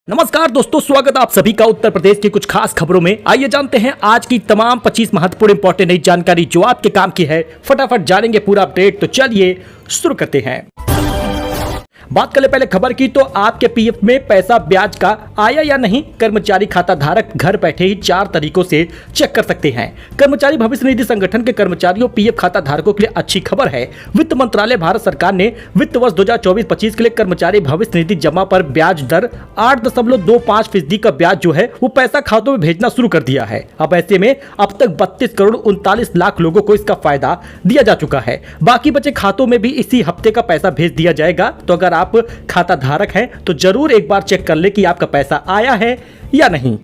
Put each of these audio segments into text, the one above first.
नमस्कार दोस्तों, स्वागत आप सभी का उत्तर प्रदेश की कुछ खास खबरों में। आइए जानते हैं आज की तमाम 25 महत्वपूर्ण इंपॉर्टेंट नई जानकारी जो आपके काम की है। फटाफट जानेंगे पूरा अपडेट, तो चलिए शुरू करते हैं। बात करें पहले खबर की, तो आपके पीएफ में पैसा ब्याज का आया या नहीं, कर्मचारी खाता धारक घर बैठे ही 4 तरीकों से चेक कर सकते हैं। कर्मचारी भविष्य निधि संगठन के कर्मचारियों पीएफ खाता धारकों के लिए अच्छी खबर है। वित्त मंत्रालय भारत सरकार ने वित्त वर्ष 2024-25 के लिए कर्मचारी भविष्य निधि जमा पर ब्याज दर 8.25% का ब्याज जो है वो पैसा खातों में भेजना शुरू कर दिया है। अब ऐसे में अब तक 32 करोड़ 39 लाख लोगों को इसका फायदा दिया जा चुका है। बाकी बचे खातों में भी इसी हफ्ते का पैसा भेज दिया जाएगा। तो अगर आप खाता धारक हैं तो जरूर एक बार चेक कर ले कि आपका पैसा आया है या नहीं।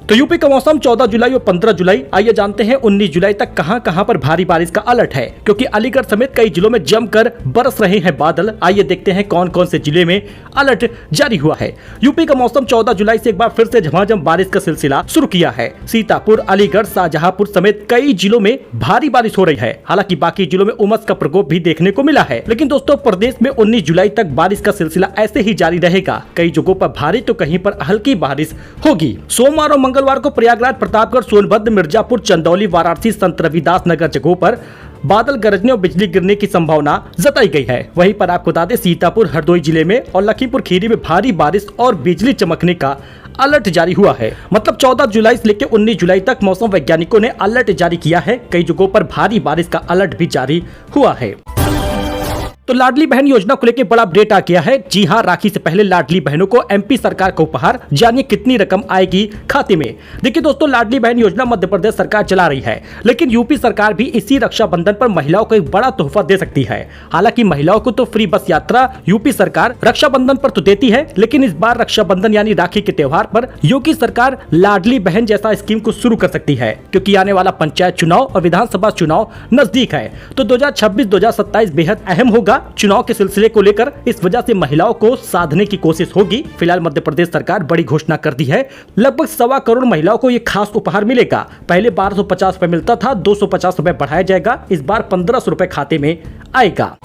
तो यूपी का मौसम 14 जुलाई और 15 जुलाई। आइए जानते हैं 19 जुलाई तक कहां पर भारी बारिश का अलर्ट है, क्योंकि अलीगढ़ समेत कई जिलों में जमकर बरस रहे हैं बादल। आइए देखते हैं कौन कौन से जिले में अलर्ट जारी हुआ है। यूपी का मौसम 14 जुलाई से एक बार फिर से झमाझम बारिश का सिलसिला शुरू किया है। सीतापुर, अलीगढ़, शाहजहांपुर समेत कई जिलों में भारी बारिश हो रही है। हालांकि बाकी जिलों में उमस का प्रकोप भी देखने को मिला है। लेकिन दोस्तों, प्रदेश में 19 जुलाई तक बारिश का सिलसिला ऐसे ही जारी रहेगा। कई जगहों पर भारी तो कहीं पर हल्की बारिश होगी। सोमवार और मंगलवार को प्रयागराज, प्रतापगढ़, सोनभद्र, मिर्जापुर, चंदौली, वाराणसी, संत रविदास नगर जगहों पर बादल गरजने और बिजली गिरने की संभावना जताई गई है। वहीं पर आपको बता दें, सीतापुर, हरदोई जिले में और लखीमपुर खीरी में भारी बारिश और बिजली चमकने का अलर्ट जारी हुआ है। मतलब 14 जुलाई से लेकर 19 जुलाई तक मौसम वैज्ञानिकों ने अलर्ट जारी किया है। कई जगहों पर भारी बारिश का अलर्ट भी जारी हुआ है। तो लाडली बहन योजना को लेकर बड़ा अपडेट आ गया है। जी हां, राखी से पहले लाडली बहनों को एमपी सरकार का उपहार। जानिए कितनी रकम आएगी खाते में। देखिए दोस्तों, लाडली बहन योजना मध्य प्रदेश सरकार चला रही है, लेकिन यूपी सरकार भी इसी रक्षाबंधन पर महिलाओं को एक बड़ा तोहफा दे सकती है। हालांकि महिलाओं को तो फ्री बस यात्रा यूपी सरकार रक्षाबंधन पर तो देती है, लेकिन इस बार रक्षाबंधन यानी राखी के त्योहार पर योगी सरकार लाडली बहन जैसा स्कीम को शुरू कर सकती है, क्योंकि आने वाला पंचायत चुनाव और विधानसभा चुनाव नजदीक है। तो 2026-2027 बेहद अहम होगा चुनाव के सिलसिले को लेकर। इस वजह से महिलाओं को साधने की कोशिश होगी। फिलहाल मध्य प्रदेश सरकार बड़ी घोषणा कर दी है। लगभग 1.25 करोड़ महिलाओं को ये खास उपहार मिलेगा। पहले 1250 रुपए मिलता था, 250 रुपए बढ़ाया जाएगा। इस बार 1500 रुपए खाते में आएगा।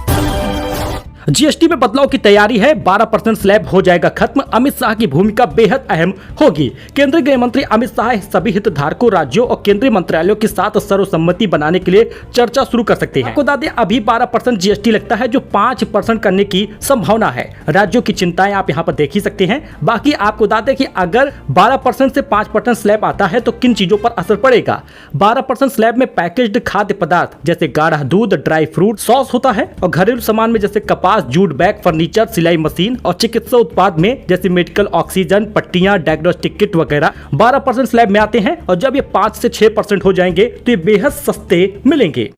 जीएसटी में बदलाव की तैयारी है। 12% स्लैब हो जाएगा खत्म। अमित शाह की भूमिका बेहद अहम होगी। केंद्रीय गृह मंत्री अमित शाह सभी हितधारकों, राज्यों और केंद्रीय मंत्रालयों के साथ सर्वसम्मति बनाने के लिए चर्चा शुरू कर सकते हैं। आपको बता दें, अभी 12% जीएसटी लगता है, जो 5% करने की संभावना है। राज्यों की चिंताएं आप यहाँ पर देख ही सकते हैं। बाकी आपको बता दें कि अगर 12% से 5% स्लैब आता है तो किन चीजों पर असर पड़ेगा। 12% स्लैब में पैकेज्ड खाद्य पदार्थ जैसे गाढ़ा दूध, ड्राई फ्रूट, सॉस होता है, और घरेलू सामान में जैसे कपास, जूट बैग, फर्नीचर, सिलाई मशीन और चिकित्सा उत्पाद में जैसे मेडिकल ऑक्सीजन, पट्टियां, डायग्नोस्टिक किट वगैरह 12% स्लैब में आते हैं। और जब ये 5 से 6% हो जाएंगे तो ये बेहद सस्ते मिलेंगे।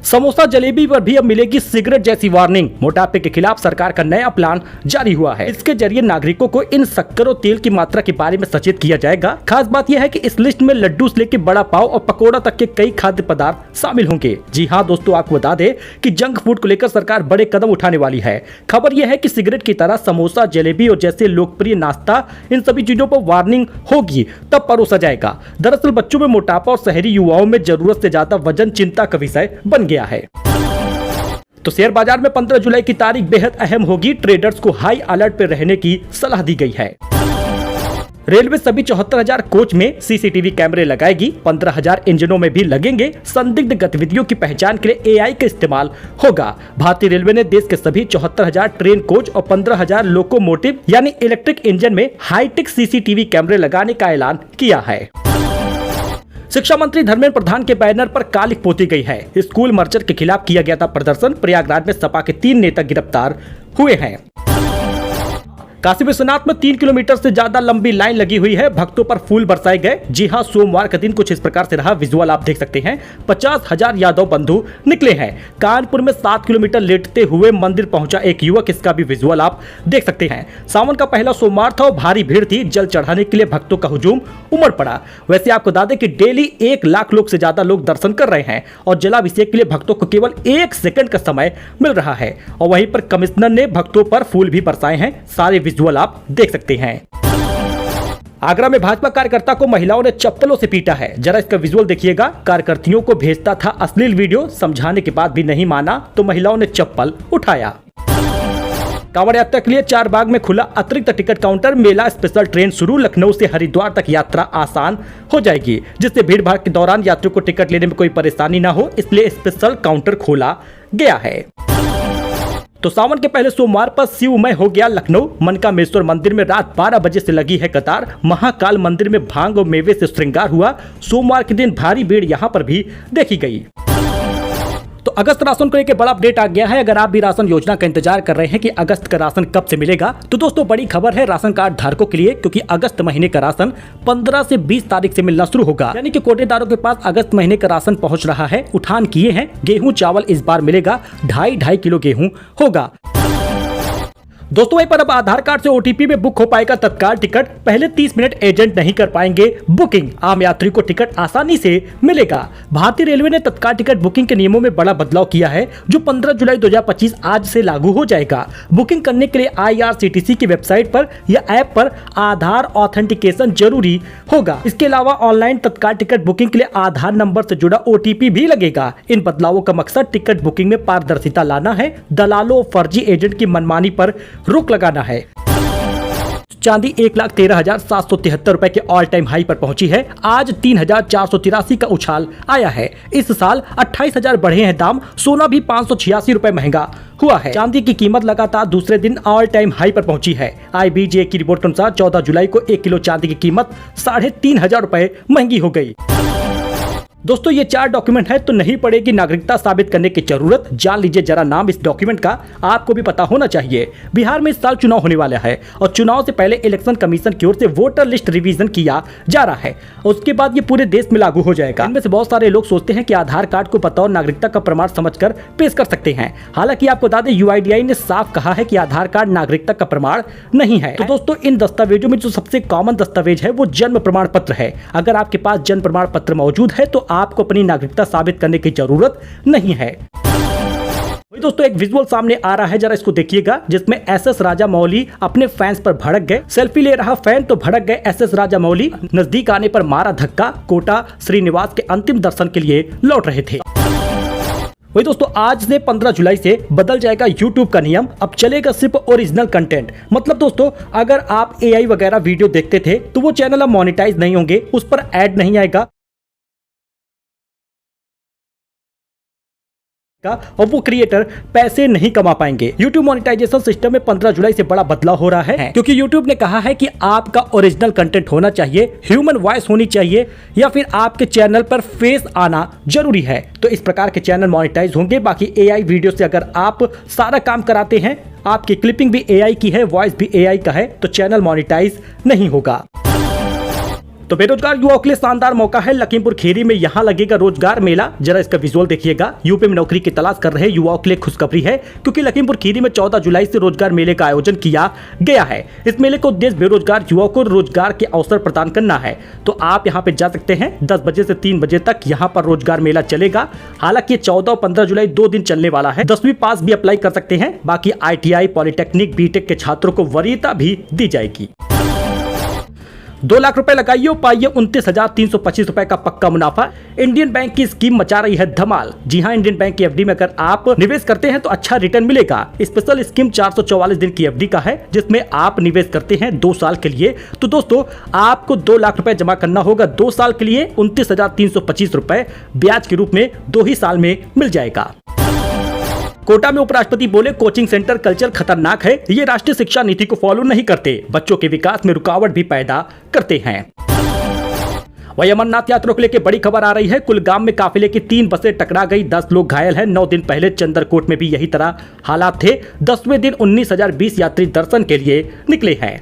समोसा जलेबी पर भी अब मिलेगी सिगरेट जैसी वार्निंग। मोटापे के खिलाफ सरकार का नया प्लान जारी हुआ है। इसके जरिए नागरिकों को इन शक्कर और तेल की मात्रा के बारे में सचेत किया जाएगा। खास बात यह है कि इस लिस्ट में लड्डू से लेकर बड़ा पाव और पकोड़ा तक के कई खाद्य पदार्थ शामिल होंगे। जी हाँ दोस्तों, आपको बता दें कि जंक फूड को लेकर सरकार बड़े कदम उठाने वाली है। खबर यह है कि सिगरेट की तरह समोसा, जलेबी और जैसे लोकप्रिय नाश्ता, इन सभी चीजों पर वार्निंग होगी तब परोसा जाएगा। दरअसल बच्चों में मोटापा और शहरी युवाओं में जरूरत से ज्यादा वजन चिंता का विषय बन गया है। तो शेयर बाजार में 15 जुलाई की तारीख बेहद अहम होगी। ट्रेडर्स को हाई अलर्ट पर रहने की सलाह दी गई है। रेलवे सभी 74,000 कोच में सीसीटीवी कैमरे लगाएगी। 15,000 इंजनों में भी लगेंगे। संदिग्ध गतिविधियों की पहचान के लिए एआई का इस्तेमाल होगा। भारतीय रेलवे ने देश के सभी 74,000 ट्रेन कोच और 15,000 लोकोमोटिव यानी इलेक्ट्रिक इंजन में हाईटेक सीसीटीवी कैमरे लगाने का ऐलान किया है। शिक्षा मंत्री धर्मेंद्र प्रधान के बैनर पर कालिख पोती गई है। स्कूल मर्चर के खिलाफ किया गया था प्रदर्शन। प्रयागराज में सपा के 3 नेता गिरफ्तार हुए हैं। काशी विश्वनाथ में 3 किलोमीटर से ज्यादा लंबी लाइन लगी हुई है। भक्तों पर फूल बरसाए गए। जी हां, सोमवार का दिन कुछ इस प्रकार से रहा। विजुअल आप देख सकते हैं। 50,000 यादव बंधु निकले हैं। कानपुर में 7 किलोमीटर लेटते हुए मंदिर पहुंचा एक युवक। इसका भी विजुअल आप देख सकते हैं। सावन का पहला सोमवार था और भारी भीड़ थी। जल चढ़ाने के लिए भक्तों का हुजूम उमड़ पड़ा। वैसे आपको बता दें कि डेली 1 लाख लोग से ज्यादा लोग दर्शन कर रहे हैं और जलाभिषेक के लिए भक्तों को केवल 1 सेकंड का समय मिल रहा है। और वहीं पर कमिश्नर ने भक्तों पर फूल भी बरसाए हैं। सारे विजुअल आप देख सकते हैं। आगरा में भाजपा कार्यकर्ता को महिलाओं ने चप्पलों से पीटा है। जरा इसका विजुअल देखिएगा। कार्यकर्तियों को भेजता था अश्लील वीडियो, समझाने के बाद भी नहीं माना तो महिलाओं ने चप्पल उठाया। कांवड़ यात्रा के लिए चारबाग में खुला अतिरिक्त टिकट काउंटर, मेला स्पेशल ट्रेन शुरू, लखनऊ से हरिद्वार तक यात्रा आसान हो जाएगी, जिससे भीड़ भाड़ के दौरान यात्रियों को टिकट लेने में कोई परेशानी न हो, इसलिए स्पेशल काउंटर खोला गया है। तो सावन के पहले सोमवार पर शिवमय हो गया लखनऊ। मनकामेश्वर मंदिर में रात 12 बजे से लगी है कतार। महाकाल मंदिर में भांग और मेवे से श्रृंगार हुआ। सोमवार के दिन भारी भीड़ यहां पर भी देखी गई। तो अगस्त राशन को लेकर बड़ा अपडेट आ गया है। अगर आप भी राशन योजना का इंतजार कर रहे हैं कि अगस्त का राशन कब से मिलेगा, तो दोस्तों बड़ी खबर है राशन कार्ड धारकों के लिए, क्योंकि अगस्त महीने का राशन 15 से 20 तारीख से मिलना शुरू होगा। यानी कि कोटेदारों के पास अगस्त महीने का राशन पहुंच रहा है। उठान किए हैं, गेहूं चावल इस बार मिलेगा, 2.5 किलो गेहूं होगा। दोस्तों वहीं पर अब आधार कार्ड से ओटीपी में बुक हो पाएगा तत्काल टिकट। पहले 30 मिनट एजेंट नहीं कर पाएंगे बुकिंग, आम यात्री को टिकट आसानी से मिलेगा। भारतीय रेलवे ने तत्काल टिकट बुकिंग के नियमों में बड़ा बदलाव किया है, जो 15 जुलाई 2025 आज से लागू हो जाएगा। बुकिंग करने के लिए IRCTC की वेबसाइट पर या ऐप पर आधार ऑथेंटिकेशन जरूरी होगा। इसके अलावा ऑनलाइन तत्काल टिकट बुकिंग के लिए आधार नंबर से जुड़ा OTP भी लगेगा। इन बदलावों का मकसद टिकट बुकिंग में पारदर्शिता लाना है, दलालों और फर्जी एजेंट की मनमानी पर रोक लगाना है। चांदी 1,13,773 रुपए के ऑल टाइम हाई पर पहुंची है। आज 3,483 का उछाल आया है। इस साल 28,000 बढ़े हैं दाम। सोना भी 586 रुपए महंगा हुआ है। चांदी की कीमत लगातार दूसरे दिन ऑल टाइम हाई पर पहुंची है। IBJ की रिपोर्ट के अनुसार 14 जुलाई को 1 किलो चांदी की कीमत 3,500 रुपए महंगी हो गई। दोस्तों ये 4 डॉक्यूमेंट है तो नहीं पड़ेगी नागरिकता साबित करने की जरूरत। जान लीजिए जरा नाम इस डॉक्यूमेंट का, आपको भी पता होना चाहिए। बिहार में इस साल चुनाव होने वाला है और चुनाव से पहले इलेक्शन कमीशन की ओर से वोटर लिस्ट रिवीजन किया जा रहा है। उसके बाद ये पूरे देश में लागू हो जाएगा। इनमें से बहुत सारे लोग सोचते हैं कि आधार कार्ड को बतौर नागरिकता का प्रमाण समझकर पेश कर सकते हैं। हालांकि आपको बता दें UIDAI ने साफ कहा है कि आधार कार्ड नागरिकता का प्रमाण नहीं है। तो दोस्तों इन दस्तावेजों में जो सबसे कॉमन दस्तावेज है वो जन्म प्रमाण पत्र है। अगर आपके पास जन्म प्रमाण पत्र मौजूद है तो आपको अपनी नागरिकता साबित करने की जरूरत नहीं है। दोस्तों एक विजुअल सामने आ रहा है, जरा इसको देखिएगा, जिसमें SS राजामौली अपने फैंस पर भड़क गए। सेल्फी ले रहा फैन तो भड़क गए SS राजामौली। नजदीक आने पर मारा धक्का। कोटा श्रीनिवास के अंतिम दर्शन के लिए लौट रहे थे। वही दोस्तों आज से 15 जुलाई से बदल जाएगा YouTube का नियम। अब चलेगा सिर्फ ओरिजिनल कंटेंट। मतलब दोस्तों अगर आप AI वगैरह वीडियो देखते थे तो वो चैनल अब मोनेटाइज नहीं होंगे, उस पर ऐड नहीं आएगा और वो क्रिएटर पैसे नहीं कमा पाएंगे। YouTube मोनेटाइजेशन सिस्टम में 15 जुलाई से बड़ा बदलाव हो रहा है, क्योंकि YouTube ने कहा है कि आपका ओरिजिनल कंटेंट होना चाहिए, ह्यूमन वॉइस होनी चाहिए, या फिर आपके चैनल पर फेस आना जरूरी है। तो इस प्रकार के चैनल मोनेटाइज होंगे। बाकी AI वीडियो से अगर आप सारा काम कराते हैं, आपकी क्लिपिंग भी AI की है, वॉइस भी AI का है, तो चैनल मोनेटाइज नहीं होगा। तो बेरोजगार युवाओं के लिए शानदार मौका है। लखीमपुर खीरी में यहाँ लगेगा रोजगार मेला। जरा इसका विजुअल देखिएगा। यूपी में नौकरी की तलाश कर रहे युवाओं के लिए खुशखबरी है, क्योंकि लखीमपुर खीरी में 14 जुलाई से रोजगार मेले का आयोजन किया गया है। इस मेले का उद्देश्य बेरोजगार युवाओं को रोजगार के अवसर प्रदान करना है। तो आप यहाँ पे जा सकते हैं। 10 बजे से 3 बजे तक यहाँ पर रोजगार मेला चलेगा। हालांकि 14 और 15 जुलाई 2 दिन चलने वाला है। 10वीं पास भी अप्लाई कर सकते हैं। बाकी ITI, पॉलिटेक्निक, BTEC के छात्रों को वरीयता भी दी जाएगी। 2 लाख रुपए लगाइए, पाइए 29,325 रुपए का पक्का मुनाफा। इंडियन बैंक की स्कीम मचा रही है धमाल। जी हां, इंडियन बैंक की FD में अगर आप निवेश करते हैं तो अच्छा रिटर्न मिलेगा। स्पेशल स्कीम 444 दिन की FD का है, जिसमें आप निवेश करते हैं 2 साल के लिए। तो दोस्तों आपको 2 लाख रुपए जमा करना होगा 2 साल के लिए। 29,325 रुपए ब्याज के रूप में 2 ही साल में मिल जाएगा। कोटा में उपराष्ट्रपति बोले कोचिंग सेंटर कल्चर खतरनाक है, ये राष्ट्रीय शिक्षा नीति को फॉलो नहीं करते, बच्चों के विकास में रुकावट भी पैदा करते हैं। वही अमरनाथ यात्रा को लेकर बड़ी खबर आ रही है। कुलगाम में काफिले की 3 बसें टकरा गई, 10 लोग घायल हैं। 9 दिन पहले चंद्रकोट में भी यही तरह हालात थे। 10वें दिन 19,020 यात्री दर्शन के लिए निकले हैं।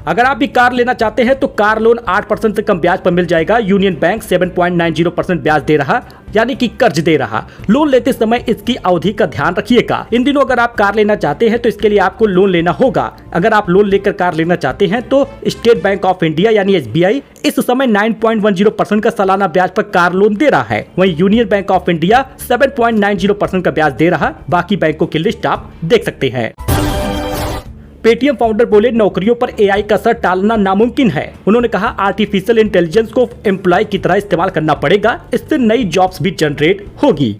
अगर आप भी कार लेना चाहते हैं तो कार लोन 8% से कम ब्याज पर मिल जाएगा। यूनियन बैंक 7.90% ब्याज दे रहा, यानी कि कर्ज दे रहा। लोन लेते समय इसकी अवधि का ध्यान रखिएगा। इन दिनों अगर आप कार लेना चाहते हैं तो इसके लिए आपको लोन लेना होगा। अगर आप लोन लेकर कार लेना चाहते हैं तो स्टेट बैंक ऑफ इंडिया यानी SBI इस समय 9.10% का सालाना ब्याज पर कार लोन दे रहा है। वहीं यूनियन बैंक ऑफ इंडिया 7.90% का ब्याज दे रहा। बाकी बैंकों की लिस्ट आप देख सकते हैं। पेटीएम फाउंडर बोले नौकरियों पर AI का असर टालना नामुमकिन है। उन्होंने कहा आर्टिफिशियल इंटेलिजेंस को एम्प्लॉय की तरह इस्तेमाल करना पड़ेगा, इससे नई जॉब्स भी जनरेट होगी।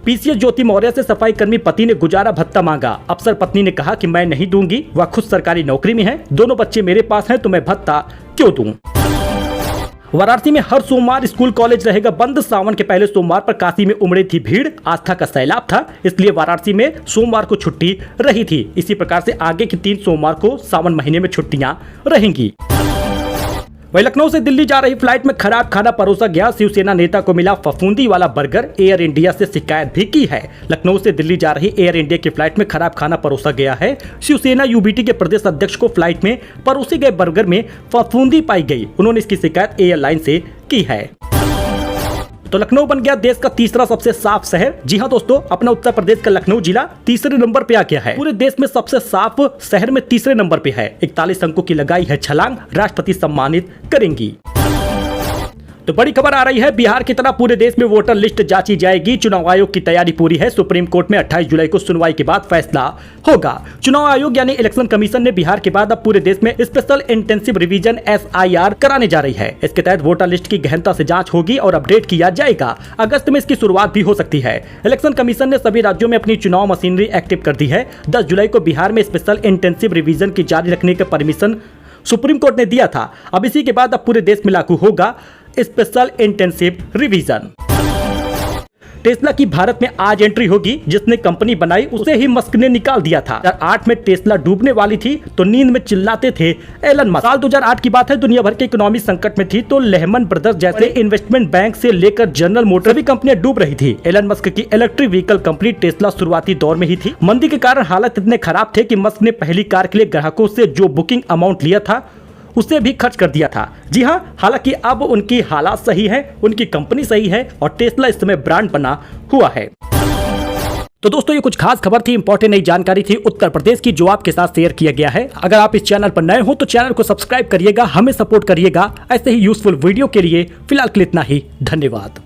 पीसीएस ज्योति मौर्य से सफाई कर्मी पति ने गुजारा भत्ता मांगा। अफसर पत्नी ने कहा कि मैं नहीं दूंगी, वह खुद सरकारी नौकरी में है, दोनों बच्चे मेरे पास हैं तो मैं भत्ता क्यों दूं। वाराणसी में हर सोमवार स्कूल कॉलेज रहेगा बंद। सावन के पहले सोमवार पर काशी में उमड़ी थी भीड़, आस्था का सैलाब था, इसलिए वाराणसी में सोमवार को छुट्टी रही थी। इसी प्रकार से आगे की 3 सोमवार को सावन महीने में छुट्टियां रहेंगी। वहीं लखनऊ से दिल्ली जा रही फ्लाइट में खराब खाना परोसा गया। शिवसेना नेता को मिला फफूंदी वाला बर्गर, एयर इंडिया से शिकायत भी की है। लखनऊ से दिल्ली जा रही एयर इंडिया की फ्लाइट में खराब खाना परोसा गया है। शिवसेना यूबीटी के प्रदेश अध्यक्ष को फ्लाइट में परोसे गए बर्गर में फफूंदी पाई गई। उन्होंने इसकी शिकायत एयरलाइन से की है। तो लखनऊ बन गया देश का तीसरा सबसे साफ शहर। जी हां दोस्तों, अपना उत्तर प्रदेश का लखनऊ जिला तीसरे नंबर पे आ गया है। पूरे देश में सबसे साफ शहर में तीसरे नंबर पे है। 41 अंकों की लगाई है छलांग, राष्ट्रपति सम्मानित करेंगी। तो बड़ी खबर आ रही है, बिहार की तरह पूरे देश में वोटर लिस्ट जांची जाएगी। चुनाव आयोग की तैयारी पूरी है। सुप्रीम कोर्ट में 28 जुलाई को सुनवाई के बाद फैसला होगा। चुनाव आयोग यानी इलेक्शन कमीशन ने बिहार के बाद अब पूरे देश में स्पेशल इंटेंसिव रिवीजन SIR कराने जा रही है। इसके तहत वोटर लिस्ट की गहनता से जांच होगी और अपडेट किया जाएगा। अगस्त में इसकी शुरुआत भी हो सकती है। इलेक्शन कमीशन ने सभी राज्यों में अपनी चुनाव मशीनरी एक्टिव कर दी है। 10 जुलाई को बिहार में स्पेशल इंटेंसिव रिवीजन की जारी रखने का परमिशन सुप्रीम कोर्ट ने दिया था। अब इसी के बाद अब पूरे देश में लागू होगा स्पेशल इंटेंसिव रिवीजन। टेस्ला की भारत में आज एंट्री होगी। जिसने कंपनी बनाई उसे ही मस्क ने निकाल दिया था। 2008 में टेस्ला डूबने वाली थी तो नींद में चिल्लाते थे एलन मस्क। साल 2008 की बात है, दुनिया भर की इकोनॉमी संकट में थी तो लेहमन ब्रदर्स जैसे इन्वेस्टमेंट बैंक से लेकर जनरल मोटर भी कंपनियां डूब रही थी। एलन मस्क की इलेक्ट्रिक व्हीकल कंपनी टेस्ला शुरुआती दौर में ही थी। मंदी के कारण हालात इतने खराब थे कि मस्क ने पहली कार के लिए ग्राहकों से जो बुकिंग अमाउंट लिया था उसे भी खर्च कर दिया था। जी हां, हालांकि अब उनकी हालात सही है, उनकी कंपनी सही है और टेस्ला इस समय ब्रांड बना हुआ है। तो दोस्तों, ये कुछ खास खबर थी, इंपॉर्टेंट नई जानकारी थी उत्तर प्रदेश की, जो आपके साथ शेयर किया गया है। अगर आप इस चैनल पर नए हो तो चैनल को सब्सक्राइब करिएगा, हमें सपोर्ट करिएगा ऐसे ही यूजफुल वीडियो के लिए। फिलहाल के लिए इतना ही, धन्यवाद।